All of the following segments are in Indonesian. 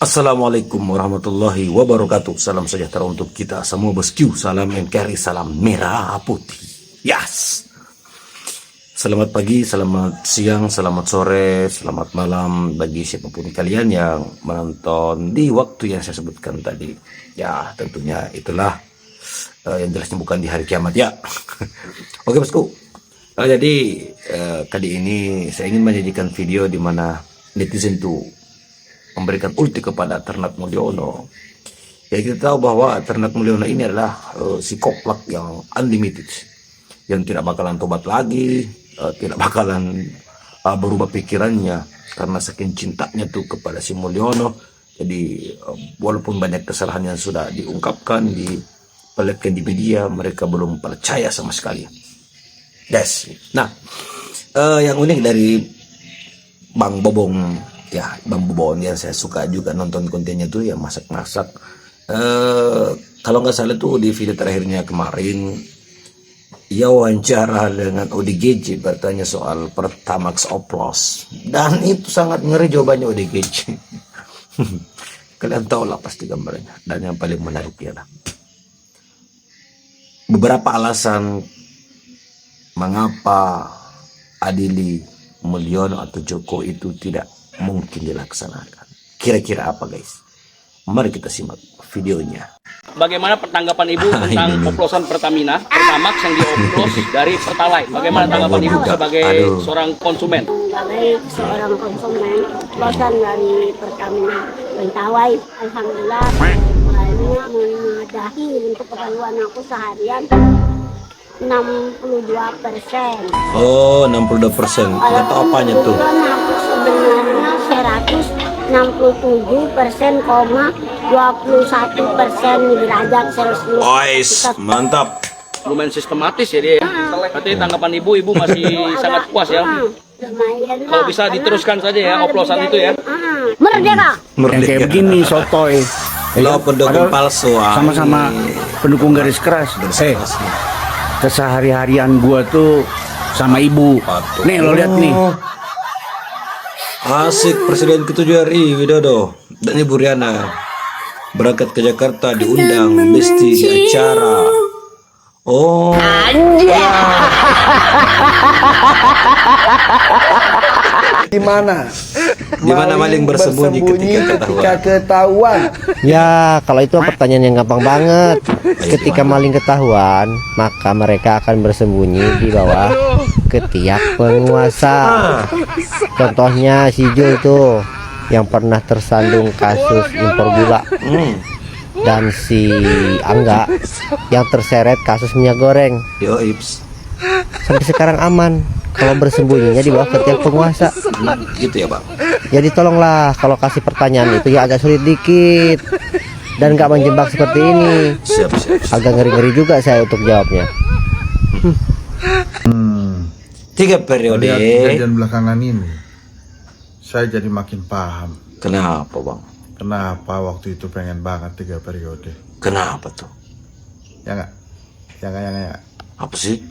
Assalamualaikum warahmatullahi wabarakatuh. Salam sejahtera untuk kita semua bosku. Salam NKRI, salam merah putih. Yes. Selamat pagi, selamat siang, selamat sore, selamat malam bagi siapapun kalian yang menonton di waktu yang saya sebutkan tadi. Ya, tentunya itulah yang jelasnya bukan di hari kiamat ya. Oke bosku. Jadi kali ini saya ingin menyajikan video di mana netizen tuh memberikan ulti kepada Ternak Mulyono. Ya, kita tahu bahwa Ternak Mulyono ini adalah si koplak yang unlimited, yang tidak bakalan tobat lagi, tidak bakalan berubah pikirannya karena saking cintanya tuh kepada si Mulyono. Jadi walaupun banyak kesalahan yang sudah diungkapkan, diperlihatkan di media, mereka belum percaya sama sekali. Yes. Nah, yang unik dari Bang Bobong, ya Bang Bobon yang saya suka juga nonton kontennya tuh ya masak-masak. Kalau nggak salah tuh di video terakhirnya kemarin, ia wawancara dengan ODGJ bertanya soal Pertamax Oplos, dan itu sangat ngeri jawabannya ODGJ. Kalian tahu lah pasti gambarnya. Dan yang paling menarik ialah beberapa alasan mengapa Adili Mulyono atau Joko itu tidak mungkin dilaksanakan. Kira-kira apa guys? Mari kita simak videonya. Bagaimana tanggapan Ibu tentang oplosan Pertamina, Pertamax yang dioplos dari Pertalite? Bagaimana tanggapan Ibu sebagai seorang konsumen? Sebagai seorang konsumen, oplosan dari Pertamina Pertalite, alhamdulillah banyak memadahi untuk keperluan aku seharian. 62%. Oh, 62%. Nggak tahu apanya tuh. Aku sebenarnya 167,21% derajat Celcius. Ois, mantap. Lumayan sistematis ya dia. Berarti tanggapan Ibu masih sangat puas ya. Kalau bisa diteruskan saja ya oplosan itu ya. Merdeka. Yang kayak begini sotoy. Lo pendukung palsu. Sama-sama pendukung garis keras. Kesehari-harian gua tuh sama ibu. Nih lo lihat nih. Asik, Presiden ke-7 RI Widodo dan Ibu Riana berangkat ke Jakarta, diundang Besti di acara. Oh, Gimana maling bersembunyi ketika ketahuan? Ya, kalau itu pertanyaan yang gampang banget. Ketika maling ketahuan, maka mereka akan bersembunyi di bawah ketiak penguasa. Contohnya si Jul tuh yang pernah tersandung kasus impor gula, dan si Angga yang terseret kasus minyak goreng. Yo, Ips. Sampai sekarang aman kalau bersembunyinya di bawah ketiak penguasa. Gitu ya Bang. Jadi tolonglah kalau kasih pertanyaan itu ya agak sulit dikit dan gak menjebak seperti ini. Siap. Agak ngeri-ngeri juga saya untuk jawabnya. 3 periode. Lihat kejadian belakangan ini, saya jadi makin paham Kenapa Bang? kenapa waktu itu pengen banget 3 periode. Kenapa tuh? Ya nggak? Ya nggak, ya nggak, ya. Apa sih?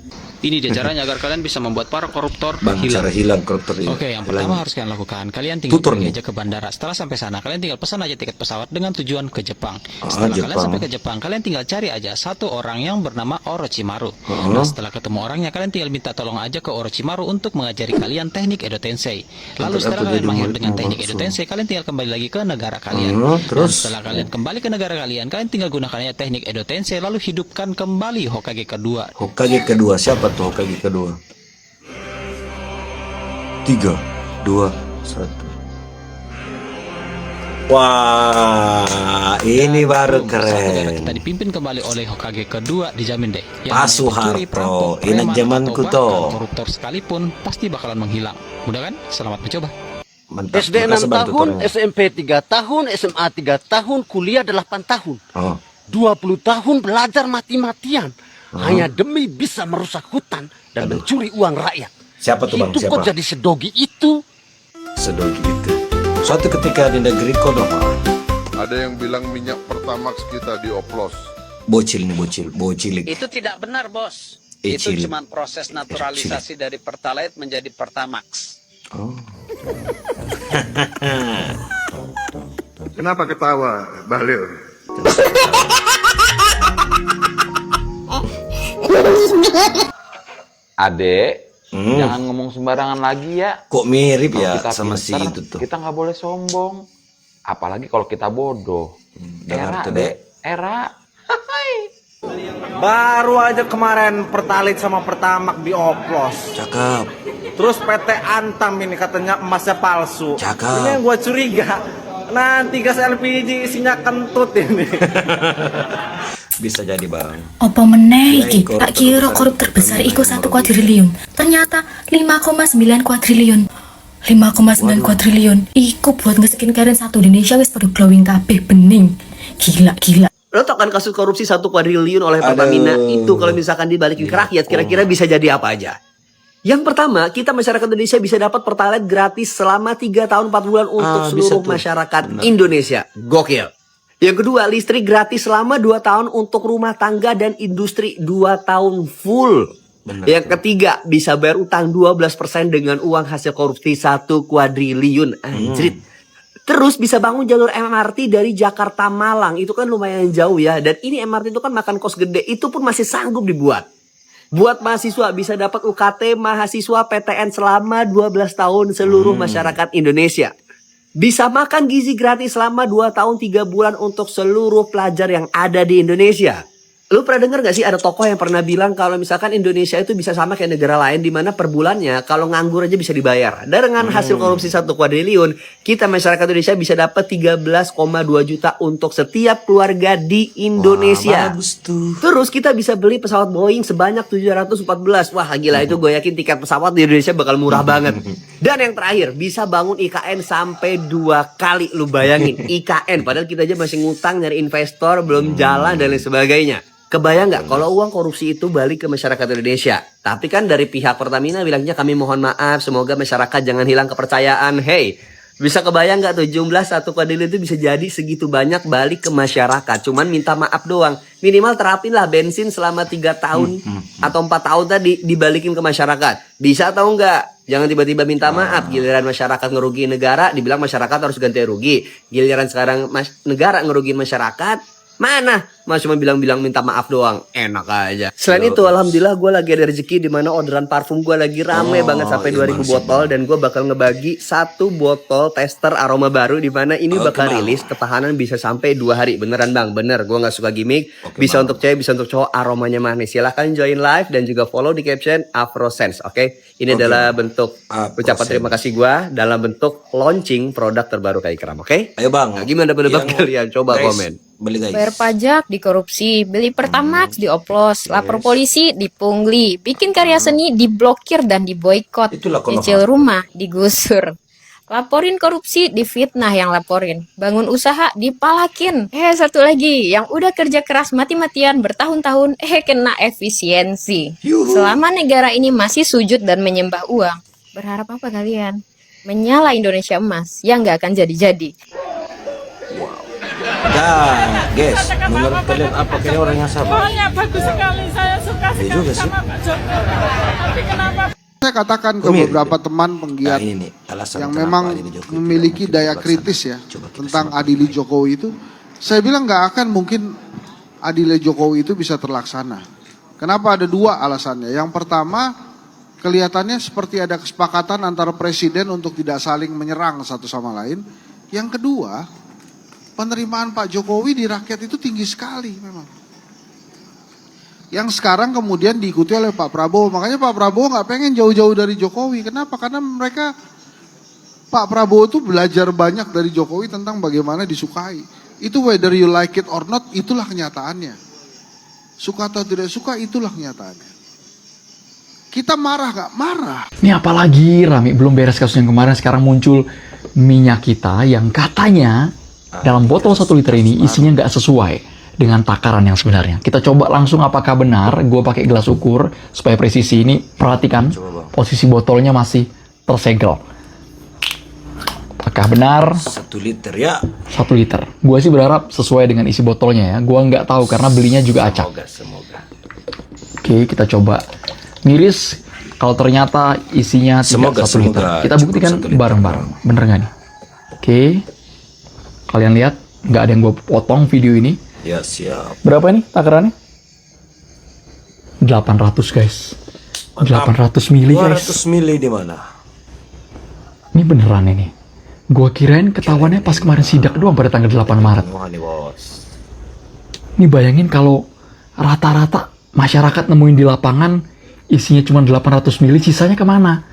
Ini dia caranya agar kalian bisa membuat para koruptor Bang, hilang. cara hilang koruptor ini. Oke, yang pertama harus kalian lakukan, kalian tinggal Tutur pergi nih. aja ke bandara. Setelah sampai sana, kalian tinggal pesan aja tiket pesawat dengan tujuan ke Jepang. Ah, Setelah kalian Jepang. sampai ke Jepang, kalian tinggal cari aja satu orang yang bernama Orochimaru. Nah, setelah ketemu orangnya, kalian tinggal minta tolong aja ke Orochimaru untuk mengajari kalian teknik Edo Tensei. Lalu setelah kalian mahir dengan teknik Edo Tensei, kalian tinggal kembali lagi ke negara kalian. Dan Terus? setelah kalian kembali ke negara kalian tinggal gunakannya teknik Edo Tensei, lalu hidupkan kembali Hokage kedua. Hokage kedua, siapa tuh Hokage kedua? 3, 2, 1. Wah, ini baru Saat negara kita keren. dipimpin kembali oleh Hokage kedua, dijamin deh. Pak namanya Soeharto, pencuri, perampok, ingat preman, zamanku atau toh. bahkan koruptor sekalipun pasti bakalan menghilang. Mudah kan? Selamat mencoba. Mantap. SD 6 Makasih, Bang, tahun, tutornya. SMP 3 tahun, SMA 3 tahun, kuliah 8 tahun. Oh, 20 tahun belajar mati-matian. Hanya demi bisa merusak hutan dan mencuri uang rakyat. siapa tuh Bang? Itu kok Siapa? jadi sedogi itu? Sedogi itu. Suatu ketika di negeri Konoha, Ada yang bilang minyak Pertamax kita dioplos. bocil nih, bocilik. Itu tidak benar, Bos. Ecil. Itu cuma proses naturalisasi dari Pertalite menjadi Pertamax. Oh. Kenapa ketawa, Bahlil? Adek, jangan ngomong sembarangan lagi ya. Kok mirip Kalau ya kita sama si pinter, itu tuh. Kita nggak boleh sombong. Apalagi kalau kita bodoh. Dengar Era, tuh, Dek. Dek. Era. Baru aja kemarin Pertalite sama Pertamax dioplos. Cakep. Terus PT Antam ini katanya emasnya palsu. Cakep. Ini yang gua curiga. Nanti gas LPG isinya kentut ini. Bisa jadi bang. Apa meneh Ya, iki? Tak kira korup terbesar iku 1 kuadriliun. Ternyata 5,9 kuadriliun. 5,9 kuadriliun. Iku buat nge-skin karen satu Indonesia wis pada glowing kabeh bening. Gila. Lo tau kan kasus korupsi 1 kuadriliun oleh Pertamina itu kalau misalkan dibalikin ke rakyat kira-kira bisa jadi apa aja? Yang pertama, kita masyarakat Indonesia bisa dapat Pertalite gratis selama 3 tahun 4 bulan untuk seluruh masyarakat Indonesia. Gokil. Yang kedua, listrik gratis selama 2 tahun untuk rumah tangga dan industri 2 tahun full. Yang ketiga, bisa bayar utang 12% dengan uang hasil korupsi 1 kuadriliun. Anjrit. Terus bisa bangun jalur MRT dari Jakarta Malang. Itu kan lumayan jauh ya. Dan ini MRT itu kan makan kos gede. Itu pun masih sanggup dibuat. Buat mahasiswa bisa dapat UKT mahasiswa PTN selama 12 tahun seluruh masyarakat Indonesia. Bisa makan gizi gratis selama 2 tahun 3 bulan untuk seluruh pelajar yang ada di Indonesia. Lu pernah denger gak sih ada tokoh yang pernah bilang kalau misalkan Indonesia itu bisa sama kayak negara lain di mana per bulannya kalau nganggur aja bisa dibayar. Dan dengan hasil korupsi 1 kuadriliun, kita masyarakat Indonesia bisa dapat 13,2 juta untuk setiap keluarga di Indonesia. Wah, bagus tuh. Terus kita bisa beli pesawat Boeing sebanyak 714. Wah gila itu gue yakin tiket pesawat di Indonesia bakal murah banget. Dan yang terakhir bisa bangun IKN sampai 2 kali. Lu bayangin IKN padahal kita aja masih ngutang nyari investor belum jalan dan lain sebagainya. Kebayang nggak kalau uang korupsi itu balik ke masyarakat Indonesia? Tapi kan dari pihak Pertamina bilangnya kami mohon maaf, semoga masyarakat jangan hilang kepercayaan. Hey, bisa kebayang nggak tuh jumlah 1 kuadriliun itu bisa jadi segitu banyak balik ke masyarakat? Cuman minta maaf doang. Minimal terapin lah bensin selama 3 tahun atau 4 tahun tadi dibalikin ke masyarakat. Bisa atau enggak? Jangan tiba-tiba minta maaf. Giliran masyarakat ngerugiin negara, dibilang masyarakat harus ganti rugi. Giliran sekarang negara ngerugiin masyarakat, mana? Mas cuma bilang-bilang minta maaf doang. Enak aja. Selain itu alhamdulillah gue lagi ada rezeki di mana orderan parfum gue lagi rame banget sampai 2000 botol. Dan gue bakal ngebagi 1 botol tester aroma baru di mana ini bakal rilis ketahanan bisa sampai 2 hari. Beneran bang, bener. Gue gak suka gimmick. Bisa untuk cewek, bisa untuk cowok, aromanya manis. Silahkan join live dan juga follow di caption Afrosense. Oke? Ini adalah bentuk ucapan terima kasih gue dalam bentuk launching produk terbaru Kak Ikram. Oke? Ayo bang. Nah, gimana pendapat kalian? Coba komen. Beli guys. Bayar pajak dikorupsi, beli Pertamax dioplos, lapor polisi dipungli, bikin karya seni diblokir dan diboikot, cicil rumah digusur. Laporin korupsi difitnah yang laporin, bangun usaha dipalakin. Satu lagi, yang udah kerja keras mati-matian bertahun-tahun kena efisiensi. Selama negara ini masih sujud dan menyembah uang, berharap apa kalian? Menyala Indonesia emas yang nggak akan jadi-jadi. Nah, guys, menurut kalian apa kayak orang yang sabar? Pokoknya bagus sekali, saya suka sekali sama Pak Jokowi. Tapi kenapa? Saya katakan ke beberapa teman penggiat yang memang memiliki daya kritis ya tentang adili Jokowi itu, saya bilang nggak akan mungkin adili Jokowi itu bisa terlaksana. Kenapa? Ada 2 alasannya. Yang pertama, kelihatannya seperti ada kesepakatan antara presiden untuk tidak saling menyerang satu sama lain. Yang kedua, penerimaan Pak Jokowi di rakyat itu tinggi sekali memang. Yang sekarang kemudian diikuti oleh Pak Prabowo. Makanya Pak Prabowo nggak pengen jauh-jauh dari Jokowi. Kenapa? Karena mereka, Pak Prabowo itu belajar banyak dari Jokowi tentang bagaimana disukai. Itu whether you like it or not, itulah kenyataannya. Suka atau tidak suka, itulah kenyataannya. Kita marah nggak? Marah. Ini apalagi Rami, belum beres kasus yang kemarin, sekarang muncul minyak kita yang katanya dalam botol 1 liter ini isinya nggak sesuai dengan takaran yang sebenarnya. Kita coba langsung apakah benar. Gue pakai gelas ukur supaya presisi. Ini perhatikan posisi botolnya masih tersegel. Apakah benar? 1 liter ya. 1 liter. Gue sih berharap sesuai dengan isi botolnya ya. Gue nggak tahu karena belinya juga acak. Semoga. Oke, kita coba miris. Kalau ternyata isinya tidak 1 liter. Kita buktikan bareng-bareng. Bener nggak nih? Oke. Kalian lihat, nggak ada yang gue potong video ini. Ya siap. Berapa ini takarannya? 800 guys. 800 mili guys. 200 mili di mana? Ini beneran ini. Gua kirain ketahuannya pas kemarin sidak doang pada tanggal 8 Maret. Wah nih bos. Ini bayangin kalau rata-rata masyarakat nemuin di lapangan isinya cuma 800 mili, sisanya kemana?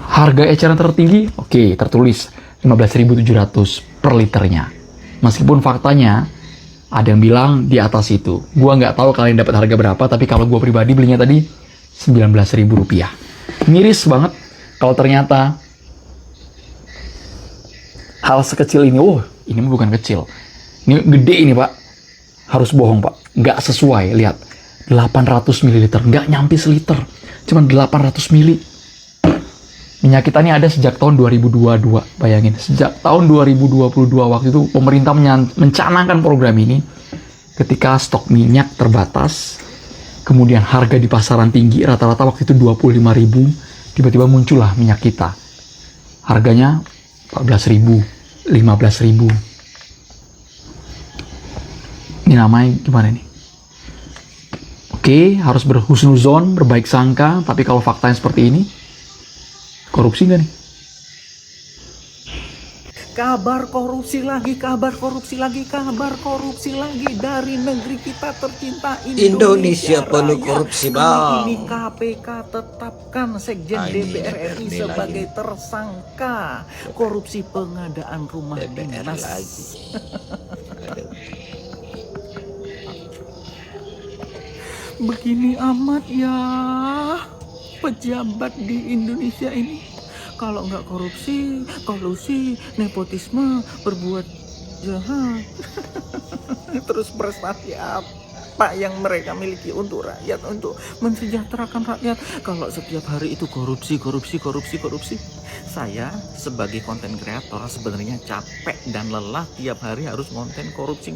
Harga eceran tertinggi, oke, tertulis 15.700 per liternya. Meskipun faktanya ada yang bilang di atas itu. Gua nggak tahu kalian dapat harga berapa, tapi kalau gua pribadi belinya tadi 19.000 rupiah. Miris banget kalau ternyata hal sekecil ini, ini bukan kecil. Ini gede ini pak. Harus bohong pak. Nggak sesuai, lihat. 800 ml, nggak nyampe seliter. Cuma 800 mili. Minyak kita ini ada sejak tahun 2022. Bayangin, sejak tahun 2022 waktu itu pemerintah mencanangkan program ini ketika stok minyak terbatas. Kemudian harga di pasaran tinggi, rata-rata waktu itu 25.000. Tiba-tiba muncullah minyak kita. Harganya 14.000, 15.000. Ini namanya gimana nih? Oke, harus berhusnuzon, berbaik sangka. Tapi kalau faktanya seperti ini, korupsi nggak nih? Kabar korupsi lagi, kabar korupsi lagi, kabar korupsi lagi dari negeri kita tercinta Indonesia penuh Raya. korupsi bang. Ini KPK tetapkan Sekjen DPR RI sebagai tersangka korupsi pengadaan rumah dinas. Begini amat ya pejabat di Indonesia ini. Kalau nggak korupsi, kolusi, nepotisme, berbuat jahat. Terus prestasi apa yang mereka miliki untuk rakyat, untuk mensejahterakan rakyat? Kalau setiap hari itu korupsi. Saya sebagai konten kreator sebenarnya capek dan lelah tiap hari harus konten korupsi,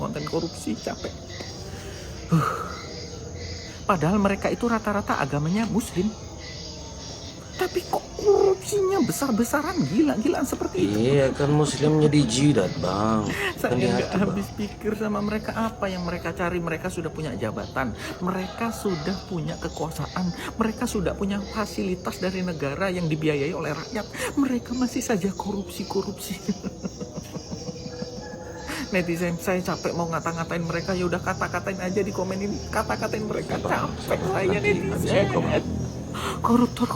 capek. Padahal mereka itu rata-rata agamanya muslim. Tapi kok korupsinya besar-besaran, gila-gilaan seperti itu? Iya kan muslimnya di jidat bang. Saya nggak habis pikir sama mereka, apa yang mereka cari. Mereka sudah punya jabatan, mereka sudah punya kekuasaan, mereka sudah punya fasilitas dari negara yang dibiayai oleh rakyat. Mereka masih saja korupsi. Netizen saya capek mau ngata-ngatain mereka, ya udah kata-katain aja di komen ini, kata-katain mereka. Capek saya netizen. Koruptor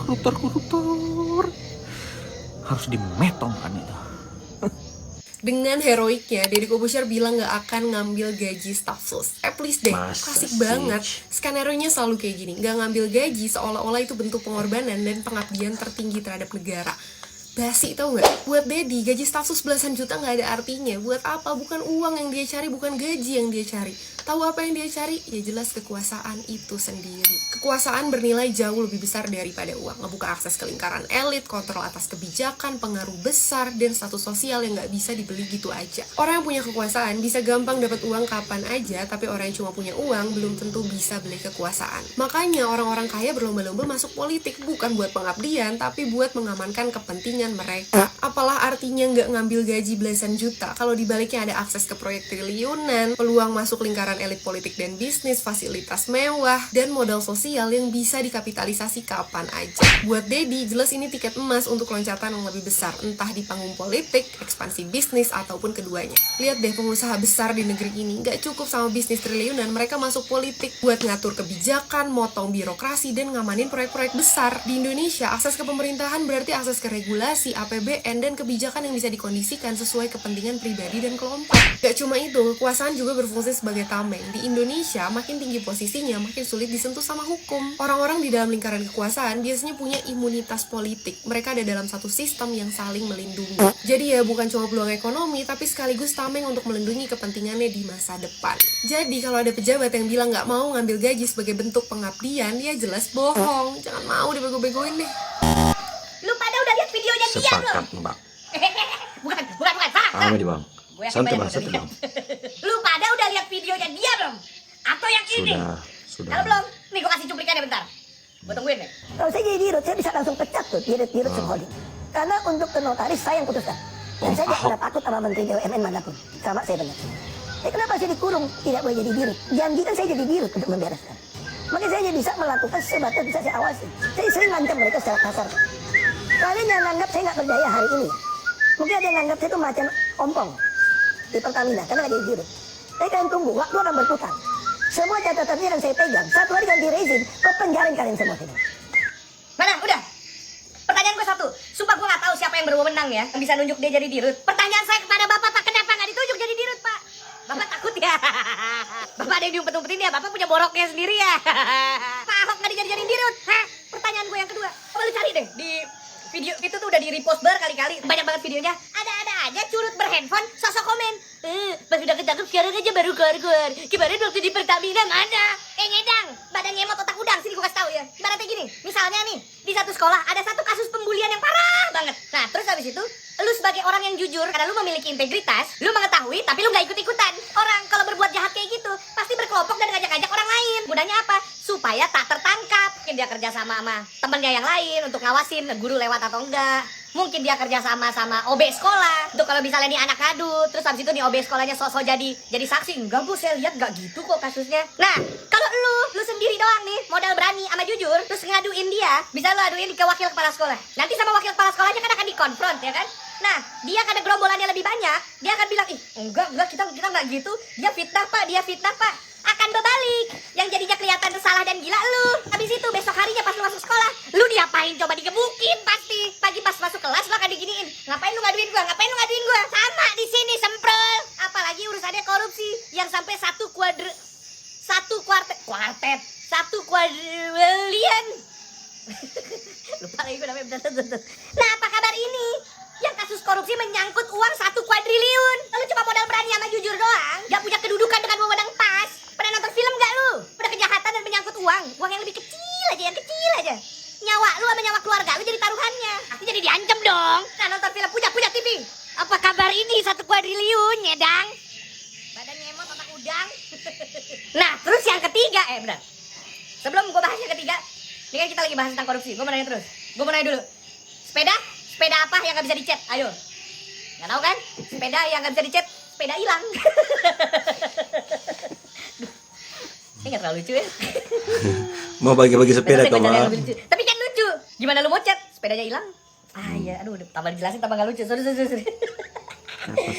harus dimetongkan itu. Dengan heroiknya, Deddy Corbuzier bilang gak akan ngambil gaji staf sus. Please deh, klasik banget. Skenario-nya selalu kayak gini, gak ngambil gaji seolah-olah itu bentuk pengorbanan dan pengabdian tertinggi terhadap negara. Basi tau gak? Buat Deddy, gaji staf sus belasan juta gak ada artinya. Buat apa? Bukan uang yang dia cari, bukan gaji yang dia cari. Tahu apa yang dia cari? Ya jelas kekuasaan itu sendiri. Kekuasaan bernilai jauh lebih besar daripada uang. Ngebuka akses ke lingkaran elit, kontrol atas kebijakan, pengaruh besar, dan status sosial yang gak bisa dibeli gitu aja. Orang yang punya kekuasaan bisa gampang dapat uang kapan aja, tapi orang yang cuma punya uang belum tentu bisa beli kekuasaan. Makanya orang-orang kaya berlomba-lomba masuk politik, bukan buat pengabdian, tapi buat mengamankan kepentingan mereka. Apalah artinya nggak ngambil gaji belasan juta kalau dibaliknya ada akses ke proyek triliunan, peluang masuk lingkaran elit politik dan bisnis, fasilitas mewah, dan modal sosial yang bisa dikapitalisasi kapan aja. Buat Deddy, jelas ini tiket emas untuk loncatan yang lebih besar, entah di panggung politik, ekspansi bisnis, ataupun keduanya. Lihat deh pengusaha besar di negeri ini, nggak cukup sama bisnis triliunan, mereka masuk politik buat ngatur kebijakan, motong birokrasi, dan ngamanin proyek-proyek besar. Di Indonesia, akses ke pemerintahan berarti akses ke regulasi, APBN, dan kebijakan yang bisa dikondisikan sesuai kepentingan pribadi dan kelompok. Gak cuma itu, kekuasaan juga berfungsi sebagai tameng. Di Indonesia, makin tinggi posisinya, makin sulit disentuh sama hukum. Orang-orang di dalam lingkaran kekuasaan biasanya punya imunitas politik. Mereka ada dalam satu sistem yang saling melindungi. Jadi ya bukan cuma peluang ekonomi, tapi sekaligus tameng untuk melindungi kepentingannya di masa depan. Jadi kalau ada pejabat yang bilang gak mau ngambil gaji sebagai bentuk pengabdian, ya jelas bohong. Jangan mau dibego-begoin deh. Lu pada udah lihat videonya dia belum? Sepakat mbak. Bukan. Apa di bang? Santai bang. Lu pada udah lihat videonya dia belum? Atau yang ini? Sudah. Kalau belum, nih gua kasih cuplikannya bentar. Gua tungguin deh. Kalau saya jadi dirut, saya bisa langsung pecat tuh dirut Sekolah. Karena untuk ke notaris saya yang putuskan. Om saya Ahok. tidak pernah takut sama menteri BUMN manapun. Sama saya benar. Kenapa saya dikurung? Tidak boleh jadi dirut. Janjikan saya jadi dirut untuk membereskan. Makanya saya bisa melakukan sebatas bisa saya awasi. Saya sering ngancam mereka secara kasar. Kalian yang anggap saya nggak berdaya hari ini. Mungkin ada yang anggap saya itu macam ompong di Pertamina karena nggak jadi dirut. Tapi kalian tunggu, waktu akan berputar. Semua catatannya yang saya pegang. Satu hari ganti rezim, kau penjarain kalian semua sini. Mana? Udah. Pertanyaan gue satu. Sumpah gue nggak tahu siapa yang berwenang ya, yang bisa nunjuk dia jadi dirut. Pertanyaan saya kepada Bapak, Pak, kenapa nggak ditunjuk jadi dirut, Pak? Bapak takut ya? Bapak ada yang diumpet-umpetin ya? Bapak punya boroknya sendiri ya? Pak Ahok nggak dijadi-jadiin dirut? Hah? Pertanyaan gue yang kedua. Coba lu cari deh di video itu tuh udah di repost berkali-kali, banyak banget videonya. Ada aja curut berhandphone, sosok komen. Pas udah ketangkep sekarang aja baru keluar. Gimana waktu di Pertamina mana? Ngedang, badan ngemot otak udang, sini gue kasih tahu ya. Ibaratnya gini, misalnya nih, di satu sekolah ada satu kasus pembulian yang parah banget. Nah, terus habis itu, lu sebagai orang yang jujur, karena lu memiliki integritas, lu mengetahui, tapi lu gak ikut-ikutan. Orang kalau berbuat jahat kayak gitu, pasti berkelompok dan ngajak-ngajak orang lain. Gunanya apa? Supaya tak tertangkap. Mungkin dia kerja sama temennya yang lain untuk ngawasin guru lewat atau enggak. Mungkin dia kerja sama OB sekolah untuk kalau misalnya nih anak ngadu, terus habis itu nih OB sekolahnya sosok jadi saksi. Enggak bu, saya lihat enggak gitu kok kasusnya. Nah, kalau lu sendiri doang nih modal berani sama jujur, terus ngaduin dia, bisa lu aduin ke wakil kepala sekolah. Nanti sama wakil kepala sekolahnya kan akan dikonfront ya kan. Nah, dia karena gerombolannya lebih banyak, dia akan bilang, ih enggak kita enggak gitu, dia fitnah pak. Akan berbalik, yang jadinya kelihatan salah dan gila lu. Habis itu besok harinya pas lu masuk sekolah, lu diapain? Coba digebukin pasti. Pagi pas masuk kelas lu akan diginiin. Ngapain lu ngaduin gua? Sama di sini semprol. Apalagi urusannya korupsi yang sampai satu kuadrilian. Lupa lagi gue namanya. Nah, apa kabar ini? Yang kasus korupsi menyangkut uang 1 kuadriliun. Lu cuma modal berani sama jujur doang, gak punya kedudukan dengan wewenang pas. Pernah nonton film gak lu? Udah kejahatan dan menyangkut uang yang lebih kecil aja. Nyawa lu sama nyawa keluarga lu jadi taruhannya. Pasti jadi diancam dong. Nah, nonton film punya TV. Apa kabar ini 1 kuadriliun, nyedang? Badan ngemot otak udang. Nah, terus yang ketiga, benar. Sebelum gue bahas yang ketiga, ini kan kita lagi bahas tentang korupsi. Gue mau nanya terus. Gue mau nanya dulu. Sepeda apa yang gak bisa dicet? Ayo. Gak tahu kan? Sepeda yang gak bisa dicet, sepeda hilang. Ini gak terlalu lucu ya? Mau bagi-bagi sepeda ke mah. Tapi kan lucu. Gimana lu mau cet? Sepedanya hilang. Iya, aduh, tambah dijelasin tambah gak lucu. Sorry.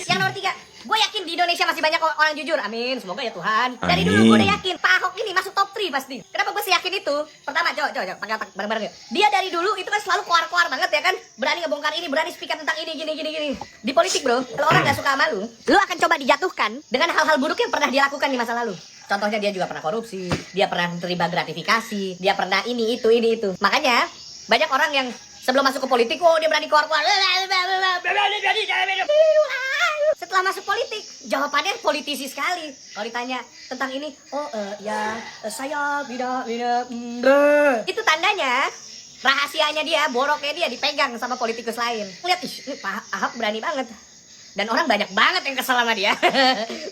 Yang nomor 3, gue yakin di Indonesia masih banyak orang jujur. Amin, semoga ya Tuhan. Dari dulu gue udah yakin Pak Ahok ini masuk top 3 pasti. Kenapa gue seyakin itu? Pertama, coba pakai bareng-bareng yuk. Dia dari dulu itu kan selalu keluar banget ya kan. Berani ngebongkar ini, berani speak tentang ini, gini. Di politik bro, kalau orang gak suka sama lu akan coba dijatuhkan dengan hal-hal buruk yang pernah dia lakukan di masa lalu. Contohnya dia juga pernah korupsi, dia pernah terlibat gratifikasi, dia pernah ini itu. Makanya banyak orang yang sebelum masuk ke politik, dia berani keluar. Setelah masuk politik, jawabannya politisi sekali. Kalau ditanya tentang ini, saya tidak. Itu tandanya rahasianya dia, boroknya dia dipegang sama politikus lain. Lihat, Pak Ahok berani banget. Dan orang banyak banget yang kesel sama dia.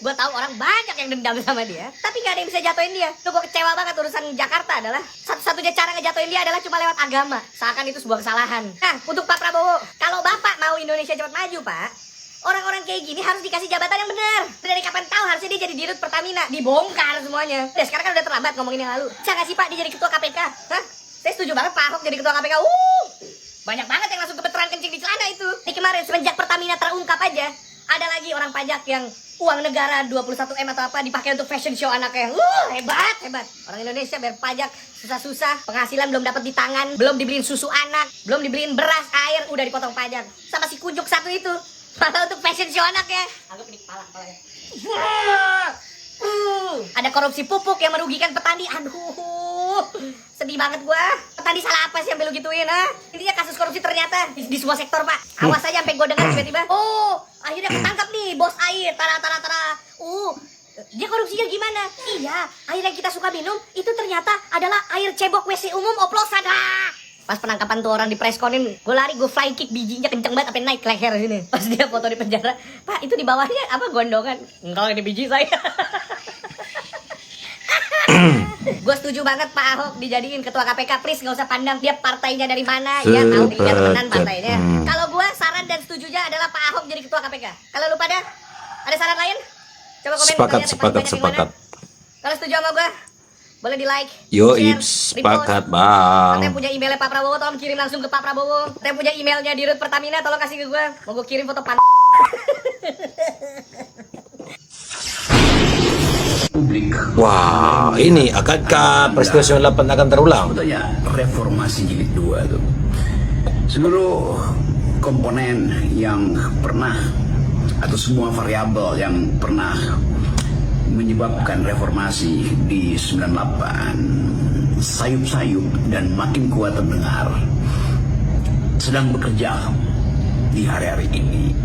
Gue tahu orang banyak yang dendam sama dia. Tapi gak ada yang bisa jatuhin dia. Gue kecewa banget urusan Jakarta adalah satu-satunya cara ngejatuhin dia adalah cuma lewat agama. Seakan itu sebuah kesalahan. Nah, untuk Pak Prabowo, kalau Bapak mau Indonesia cepat maju, Pak, orang-orang kayak gini harus dikasih jabatan yang benar. Dari kapan tahu harusnya dia jadi dirut Pertamina. Dibongkar semuanya. Sekarang kan udah terlambat ngomongin yang lalu. Bisa gak sih Pak dia jadi ketua KPK? Hah? Saya setuju banget Pak Ahok jadi ketua KPK. Banyak banget yang langsung kebetulan kencing di celana itu. Ini kemarin semenjak Pertamina terungkap aja, ada lagi orang pajak yang uang negara 21M atau apa dipakai untuk fashion show anaknya. Hebat. Orang Indonesia bayar pajak susah-susah, penghasilan belum dapat di tangan, belum dibeliin susu anak, belum dibeliin beras, air, udah dipotong pajak. Sama si kunjuk satu itu, malah untuk fashion show anaknya. Anggap ini kepala-kepalanya. Ada korupsi pupuk yang merugikan petani. Aduh, sedih banget gua. Petani salah apa sih sampai lu gituin, ha? Intinya kasus korupsi ternyata di semua sektor, Pak. Awas aja sampai gua dengar tiba-tiba, akhirnya ketangkap nih bos air, tara. Dia korupsinya gimana? Iya, air yang kita suka minum itu ternyata adalah air cebok WC umum oplosan. Pas penangkapan tuh orang di preskonin, gue lari, gue flying kick, bijinya kenceng banget sampai naik leher sini. Pas dia foto di penjara, Pak itu di bawahnya apa gondongan? Enggak, ini biji saya. Gue setuju banget Pak Ahok dijadiin ketua KPK. Please nggak usah pandang dia partainya dari mana. Ya tahu dirinya temenan partainya. Kalau gue saran dan setujunya adalah Pak Ahok jadi ketua KPK. Kalau lu pada ada saran lain? Coba komen. Sepakat. Kalau setuju sama gue, boleh di like. Yo, share, sepakat repost. bang. Atau yang punya emailnya Pak Prabowo, tolong kirim langsung ke Pak Prabowo. Atau yang punya emailnya di Rut Pertamina, tolong kasih ke gue. Mau gue kirim foto publik. Wah, ini akankah peristiwa 98 akan terulang? Sebetulnya reformasi jilid 2 itu. Seluruh komponen yang pernah atau semua variabel yang pernah menyebabkan reformasi di 98 sayup-sayup dan makin kuat terdengar sedang bekerja di hari-hari ini.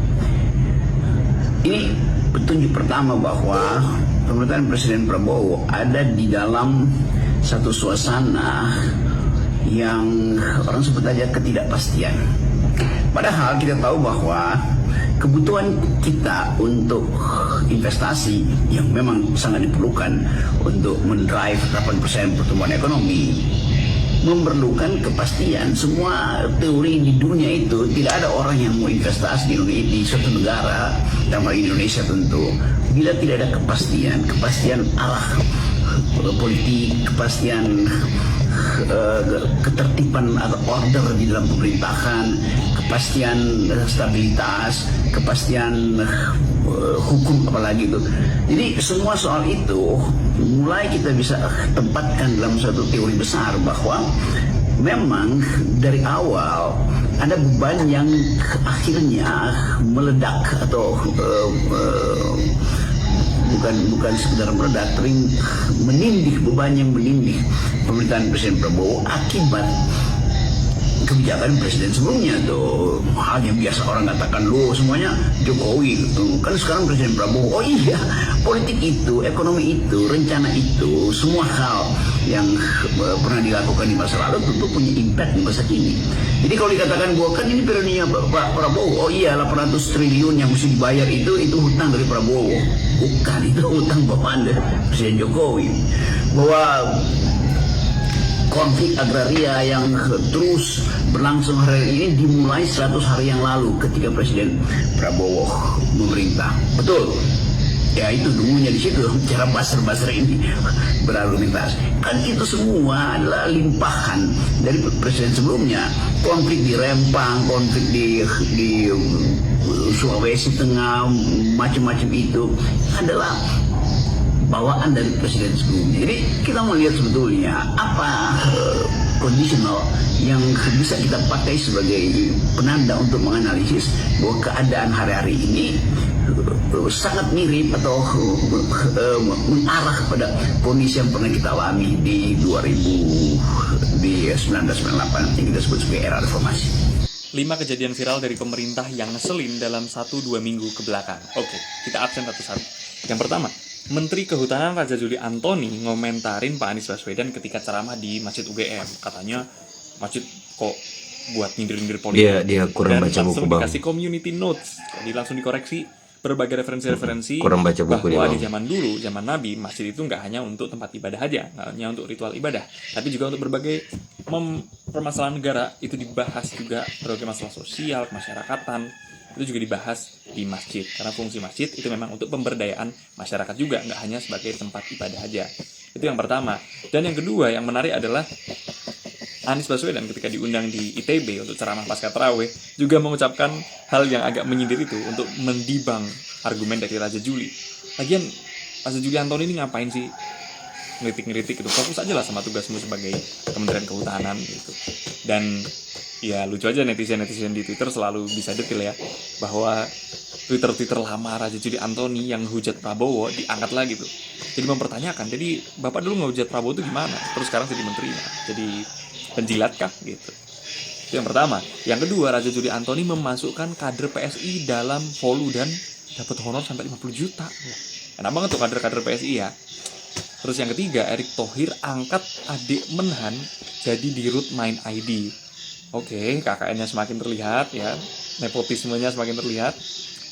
Ini petunjuk pertama bahwa pemerintahan Presiden Prabowo ada di dalam satu suasana yang orang sebut aja ketidakpastian. Padahal kita tahu bahwa kebutuhan kita untuk investasi yang memang sangat diperlukan untuk mendrive 8% pertumbuhan ekonomi memerlukan kepastian. Semua teori di dunia itu tidak ada orang yang mau investasi di suatu negara, dalam hal Indonesia tentu, bila tidak ada kepastian arah politik, kepastian ketertiban atau order di dalam pemerintahan, kepastian stabilitas, kepastian hukum apalagi itu. Jadi semua soal itu mulai kita bisa tempatkan dalam satu teori besar bahwa memang dari awal ada beban yang akhirnya meledak atau bukan sekedar meledak, tapi menindih, beban yang menindih pemerintahan Presiden Prabowo akibat kebijakan presiden sebelumnya tuh. Hal yang biasa orang katakan, lo semuanya Jokowi gitu. Kan sekarang Presiden Prabowo, oh iya, politik itu, ekonomi itu, rencana itu, semua hal yang pernah dilakukan di masa lalu tentu punya impact di masa kini. Jadi kalau dikatakan bahwa kan ini periodenya Pak Prabowo, oh iya 800 triliun yang mesti dibayar itu hutang dari Prabowo. Bukan, itu hutang Bapak Anda, Presiden Jokowi. Bahwa konflik agraria yang terus berlangsung hari ini dimulai 100 hari yang lalu ketika Presiden Prabowo memerintah. Betul. Ya itu dulunya di situ cara baser-baser ini berargumentasi. Kan itu semua adalah limpahan dari presiden sebelumnya. Konflik di Rempang, konflik di Sulawesi Tengah, macam-macam itu adalah bawaan dari presiden sebelumnya. Jadi kita melihat sebetulnya apa conditional yang bisa kita pakai sebagai penanda untuk menganalisis bahwa keadaan hari-hari ini sangat mirip atau mengarah pada kondisi yang pernah kita alami di 1998 yang kita sebut sebagai era reformasi. 5 kejadian viral dari pemerintah yang ngeselin dalam 1-2 minggu ke belakang. Oke, kita absen satu-satu. Yang pertama, Menteri Kehutanan Raja Juli Antoni ngomentarin Pak Anies Baswedan ketika ceramah di Masjid UGM. Katanya, masjid kok buat nyindir-nyindir politik. Dia kurang baca buku, Bang. Langsung dikasih community notes. Jadi langsung dikoreksi berbagai referensi-referensi kurang baca buku bahwa dia, di zaman dulu, zaman Nabi, masjid itu nggak hanya untuk tempat ibadah aja, nggak hanya untuk ritual ibadah, tapi juga untuk berbagai permasalahan negara. Itu dibahas juga, berbagai masalah sosial, kemasyarakatan, itu juga dibahas di masjid. Karena fungsi masjid itu memang untuk pemberdayaan masyarakat juga, nggak hanya sebagai tempat ibadah aja. Itu yang pertama. Dan yang kedua yang menarik adalah Anies Baswedan ketika diundang di ITB untuk ceramah pasca tarawih juga mengucapkan hal yang agak menyindir itu untuk mendibang argumen dari Raja Juli. Lagian Raja Juli Antoni ini ngapain sih ngeritik-ngeritik itu? Fokus aja lah sama tugasmu sebagai Kementerian Kehutanan gitu. Dan ya lucu aja netizen-netizen di Twitter selalu bisa detail ya bahwa Twitter lama Raja Juli Antoni yang hujat Prabowo diangkat lagi tuh. Jadi mempertanyakan, jadi Bapak dulu ngehujat Prabowo itu gimana? Terus sekarang jadi menterinya. Jadi penjilat kah gitu. Itu yang pertama. Yang kedua, Raja Juli Antoni memasukkan kader PSI dalam Volu dan dapat honor sampai 50 juta. Enak banget tuh kader-kader PSI ya. Terus yang ketiga, Erick Thohir angkat adik Menhan jadi dirut Main ID. Oke, KKN-nya semakin terlihat ya, nepotismenya semakin terlihat.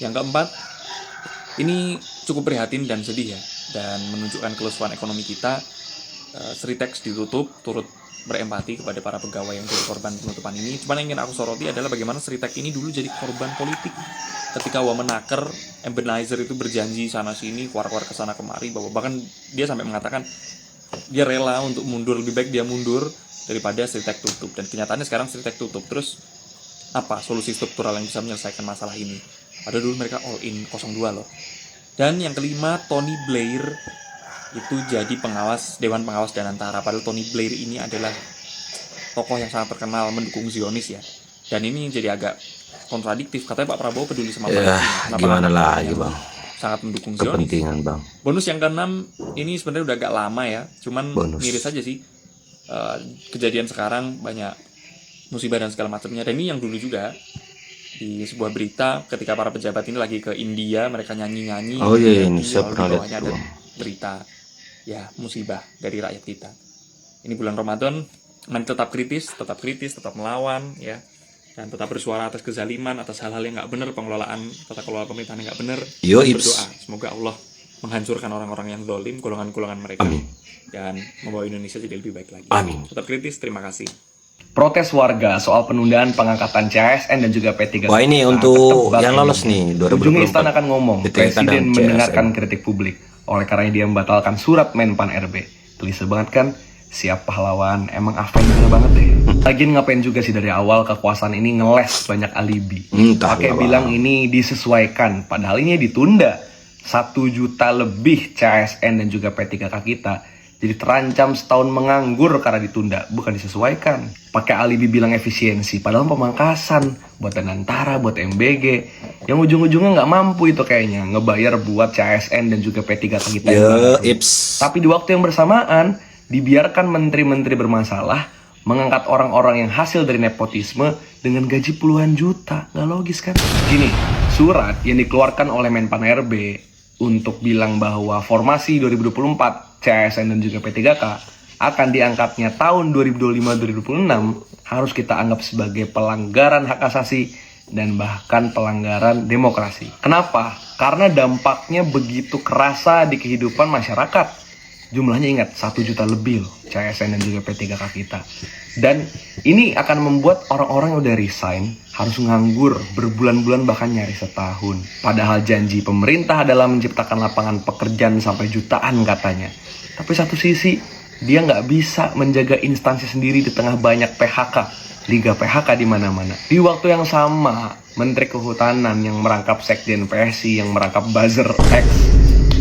Yang keempat, ini cukup prihatin dan sedih ya, dan menunjukkan kelesuan ekonomi kita Sritex ditutup, turut berempati kepada para pegawai yang jadi korban penutupan ini. Cuman yang ingin aku soroti adalah bagaimana Sritex ini dulu jadi korban politik. Ketika Wamenaker, Ebenezer itu berjanji sana sini, keluar-keluar ke sana kemari, bahwa bahkan dia sampai mengatakan dia rela untuk mundur, lebih baik dia mundur daripada Sritex tutup. Dan kenyataannya sekarang Sritex tutup. Terus apa solusi struktural yang bisa menyelesaikan masalah ini? Padahal dulu mereka all in 02 loh. Dan yang kelima, Tony Blair itu jadi pengawas Dewan Pengawas Danantara. Padahal Tony Blair ini adalah tokoh yang sangat terkenal mendukung Zionis ya. Dan ini jadi agak kontradiktif. Katanya Pak Prabowo peduli sama Palestina. Gimana lagi Bang? Sangat mendukung Zionis. Kepentingan Bang. Bonus yang keenam ini sebenarnya udah agak lama ya. Cuman miris aja sih. Kejadian sekarang banyak musibah dan segala macamnya. Dan ini yang dulu juga di sebuah berita ketika para pejabat ini lagi ke India, mereka nyanyi-nyanyi. Oh iya, ini saya pernah lihat ada berita ya musibah dari rakyat kita. Ini bulan Ramadan, mari tetap kritis, tetap melawan ya, dan tetap bersuara atas kezaliman, atas hal-hal yang nggak benar, pengelolaan tata kelola pemerintahan yang nggak benar. Berdoa semoga Allah menghancurkan orang-orang yang zalim, golongan-golongan mereka. Amin. Dan membawa Indonesia jadi lebih baik lagi. Amin. Tetap kritis, terima kasih. Protes warga soal penundaan pengangkatan CASN dan juga P3K. Wah, ini untuk yang lolos nih 2024. Ujung Istana akan ngomong, Presiden mendengarkan kritik publik. Oleh karena dia membatalkan surat Menpan RB. Klise banget kan? Siap pahlawan, emang Avenger banget deh. Lagian ngapain juga sih dari awal kekuasaan ini ngeles banyak alibi. Pakai bilang ini disesuaikan, padahal ini ditunda. 1 juta lebih CASN dan juga P3K kita jadi terancam setahun menganggur karena ditunda, bukan disesuaikan. Pakai alibi bilang efisiensi, padahal pemangkasan buat Danantara, buat MBG, yang ujung-ujungnya nggak mampu itu kayaknya ngebayar buat CASN dan juga P3K kita. Tapi di waktu yang bersamaan dibiarkan menteri-menteri bermasalah mengangkat orang-orang yang hasil dari nepotisme dengan gaji puluhan juta. Nggak logis kan? Gini, surat yang dikeluarkan oleh Menpan RB untuk bilang bahwa formasi 2024 CASN dan juga P3K akan diangkatnya tahun 2025-2026 harus kita anggap sebagai pelanggaran hak asasi dan bahkan pelanggaran demokrasi. Kenapa? Karena dampaknya begitu kerasa di kehidupan masyarakat. Jumlahnya ingat 1 juta lebih loh CASN dan juga P3K kita. Dan ini akan membuat orang-orang yang udah resign harus nganggur berbulan-bulan bahkan nyaris setahun. Padahal janji pemerintah adalah menciptakan lapangan pekerjaan sampai jutaan katanya. Tapi satu sisi dia nggak bisa menjaga instansi sendiri di tengah banyak PHK, liga PHK di mana-mana. Di waktu yang sama, Menteri Kehutanan yang merangkap Sekjen PSI, yang merangkap buzzer X,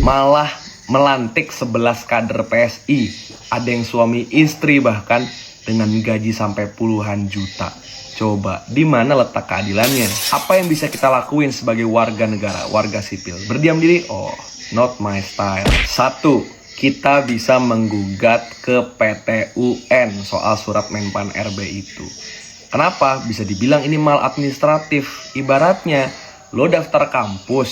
malah melantik 11 kader PSI. Ada yang suami istri bahkan dengan gaji sampai puluhan juta. Coba, di mana letak keadilannya? Apa yang bisa kita lakuin sebagai warga negara, warga sipil? Berdiam diri? Oh, not my style. 1. Kita bisa menggugat ke PT UN soal surat Menpan RB itu. Kenapa? Bisa dibilang ini maladministratif. Ibaratnya, lo daftar kampus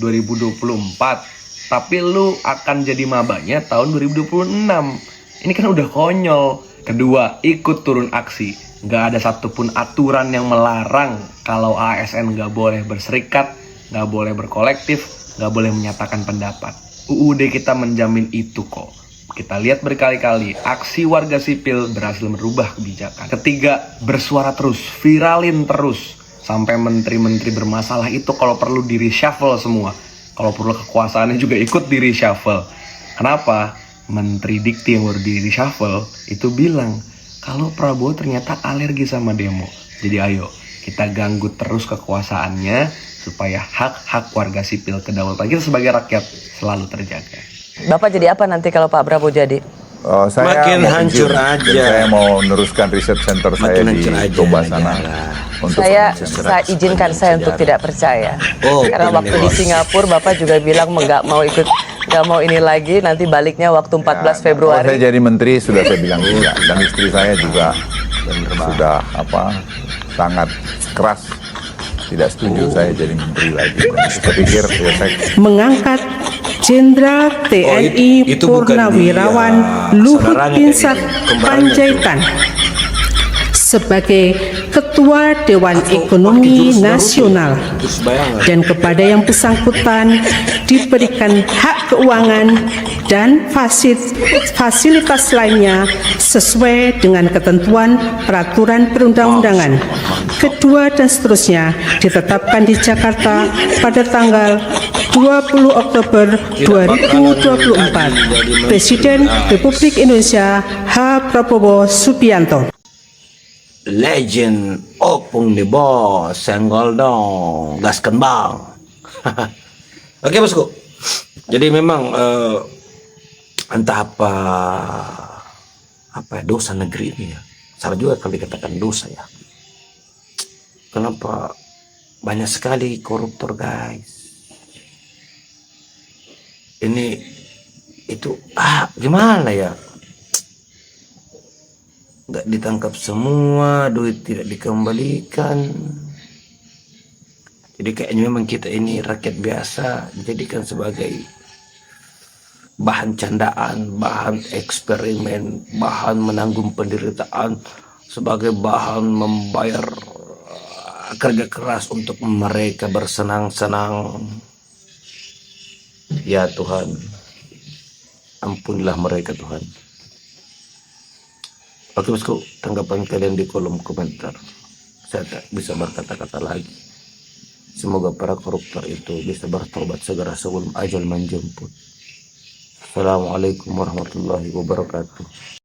2024, tapi lo akan jadi mabanya tahun 2026. Ini kan udah konyol. Kedua, ikut turun aksi. Gak ada satupun aturan yang melarang kalau ASN gak boleh berserikat, gak boleh berkolektif, gak boleh menyatakan pendapat. UUD kita menjamin itu kok. Kita lihat berkali-kali aksi warga sipil berhasil merubah kebijakan. Ketiga, bersuara terus, viralin terus. Sampai menteri-menteri bermasalah itu kalau perlu di reshuffle semua. Kalau perlu kekuasaannya juga ikut di reshuffle. Kenapa? Menteri Dikti yang baru di reshuffle itu bilang kalau Prabowo ternyata alergi sama demo. Jadi ayo, kita ganggu terus kekuasaannya supaya hak-hak warga sipil kedaulatan kita sebagai rakyat selalu terjaga. Bapak jadi apa nanti kalau Pak Prabowo jadi? Saya makin hancur aja. Saya mau meneruskan riset center saya di Toba sana. Saya izinkan saya untuk tidak percaya. Karena waktu di Singapura Bapak juga bilang nggak mau ini lagi, nanti baliknya waktu 14 Februari. Kalau saya jadi menteri sudah saya bilang tidak, dan istri saya juga sudah sangat keras tidak setuju saya jadi menteri lagi. Saya pikir ya saya mengangkat Jenderal TNI Purnawirawan Luhut Binsar Panjaitan sebagai Ketua Dewan Ekonomi Nasional, dan kepada yang bersangkutan diberikan hak keuangan dan fasilitas lainnya sesuai dengan ketentuan peraturan perundang-undangan. Kedua dan seterusnya ditetapkan di Jakarta pada tanggal 20 Oktober 2024. Presiden Republik Indonesia H. Prabowo Subianto. Legend opung nih bos, senggol dong, gaskan bang. Oke bosku, jadi memang entah apa dosa negeri ini ya, salah juga kalau dikatakan dosa ya. Kenapa banyak sekali koruptor guys? Ini itu gimana ya? Nggak ditangkap semua, duit tidak dikembalikan. Jadi kayaknya memang kita ini rakyat biasa dijadikan sebagai bahan candaan, bahan eksperimen, bahan menanggung penderitaan, sebagai bahan membayar kerja keras untuk mereka bersenang-senang. Ya Tuhan, ampunilah mereka Tuhan. Oke bosku, tanggapan kalian di kolom komentar. Saya tak bisa berkata-kata lagi. Semoga para koruptor itu bisa bertobat segera sebelum ajal menjemput. Assalamualaikum warahmatullahi wabarakatuh.